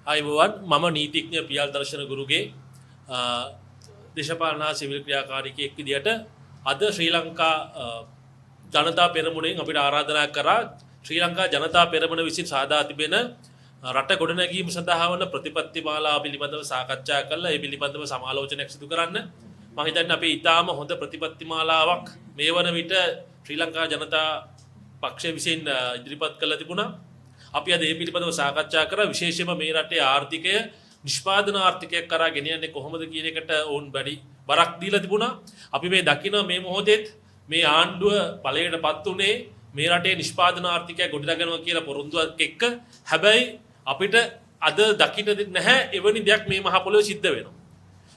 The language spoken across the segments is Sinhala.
අයිබෝවන් මම නීතිඥ පියල් දර්ශන ගුරුගේ දේශපාලන සිවිල් ක්‍රියාකාරිකයෙක් විදියට අද ශ්‍රී ලංකා ජනතා පෙරමුණෙන් අපිට ආරාධනා කරා ශ්‍රී ලංකා ජනතා පෙරමුණ විසින් සාදා තිබෙන රට ගොඩනැගීම සඳහා වන ප්‍රතිපත්ති මාලාව පිළිබඳව සාකච්ඡා කළා. ඒ පිළිබඳව සමාලෝචනයක් සිදු කරන්න මම හිතන්නේ අපි ඊටාම හොඳ ප්‍රතිපත්ති මාලාවක් මේ වන විට ශ්‍රී ලංකා ජනතා පක්ෂය විසින් ඉදිරිපත් කළා තිබුණා. අපි අද මේ පිළිබඳව සාකච්ඡා කරා. විශේෂයෙන්ම මේ රටේ ආර්ථිකය නිෂ්පාදන ආර්ථිකයක් කරා ගෙනියන්නේ කොහොමද කියන එකට ඕන් බැරි බරක් දීලා තිබුණා. අපි මේ දකින මේ මොහොතේත් මේ ආණ්ඩුව ඵලයටපත් උනේ මේ රටේ නිෂ්පාදන ආර්ථිකය ගොඩනගනවා කියලා පොරොන්දුවක් එක්ක. හැබැයි අපිට අද දකින්න නැහැ එවැනි දෙයක් මේ මහ පොළොවේ සිද්ධ වෙනවා.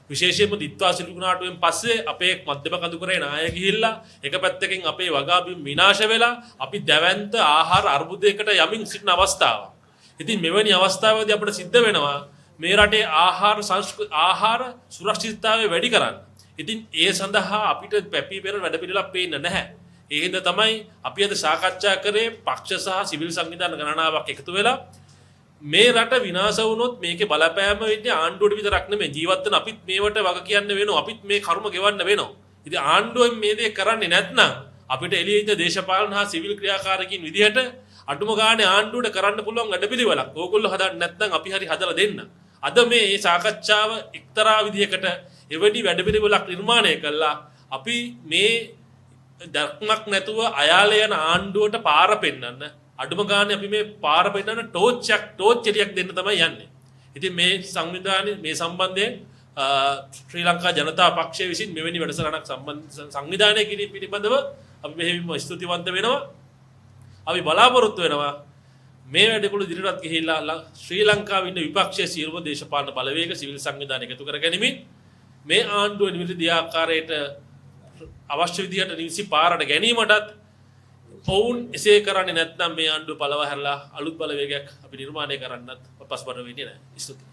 විශේෂයෙන්ම දිත්වා සිලුකුණාටුවෙන් පස්සේ අපේ මධ්‍යම කඳුකරේ නාය ගිහිල්ලා එක පැත්තකින් අපේ වගාබිම් විනාශ වෙලා අපි දැවැන්ත ආහාර අර්බුදයකට යමින් සිටින අවස්ථාවක්. ඉතින් මෙවැනි අවස්ථාවකදී අපිට සිද්ධ වෙනවා මේ රටේ ආහාර සුරක්ෂිතතාවය වැඩි කරන්න. ඉතින් ඒ සඳහා අපිට පැපී පෙරන වැඩ පිළිවෙලක් පේන්නේ නැහැ. ඒ හින්දා තමයි අපි අද සාකච්ඡා කරේ පක්ෂ සහ සිවිල් සංවිධාන ගණනාවක් එකතු වෙලා මේ රට විනාශ වුණොත් මේකේ බලපෑම වෙන්නේ ආණ්ඩුවට විතරක් නෙමෙයි ජීවත් වෙන අපිත් මේවට වග කියන්න වෙනවා. අපිත් මේ කර්ම ගෙවන්න වෙනවා. ඉතින් ආණ්ඩුවෙන් මේ දේ කරන්නේ නැත්නම් අපිට එළියේ ඉන්න දේශපාලන හා සිවිල් ක්‍රියාකාරකීන් විදිහට අඩුම ගානේ ආණ්ඩුවට කරන්න පුළුවන් වැඩපිළිවෙලක් ඕගොල්ලෝ හදන්න නැත්නම් අපි හරි හදලා දෙන්න. අද මේ සාකච්ඡාව එක්තරා විදිහකට එවැනි වැඩපිළිවෙලක් නිර්මාණය කළා. අපි මේ දක්මක් නැතුව අයාලේ යන ආණ්ඩුවට පාර පෙන්නන්න අඩුම ගානේ අපි මේ පාර පෙන්නන ටෝච් එලියක් දෙන්න තමයි යන්නේ. ඉතින් මේ සංවිධානයේ මේ සම්බන්ධයෙන් ශ්‍රී ලංකා ජනතා පක්ෂය විසින් මෙවැනි වැඩසටහනක් සංවිධානය කිරීම පිළිබඳව අපි මෙහෙම ස්තුතිවන්ත වෙනවා. අපි බලාපොරොත්තු වෙනවා මේ වැඩකළු ඉදිරියට ගිහිල්ලා ශ්‍රී ලංකාවේ ඉන්න විපක්ෂයේ සියලුම දේශපාලන බලවේග සිවිල් සංවිධාන එකතු කර ගැනීමෙන් මේ ආණ්ඩුව නිවිද ආකාරයට අවශ්‍ය විදිහට නිවිසි පාරට ගැනීමටත් ඔවුන් එසේ කරන්නේ නැත්නම් මේ ආණ්ඩුව පළව හැරලා අලුත් බලවේගයක් අපි නිර්මාණය කරන්නත් පසුබට වෙන්නේ නැහැ. ස්තුතියි.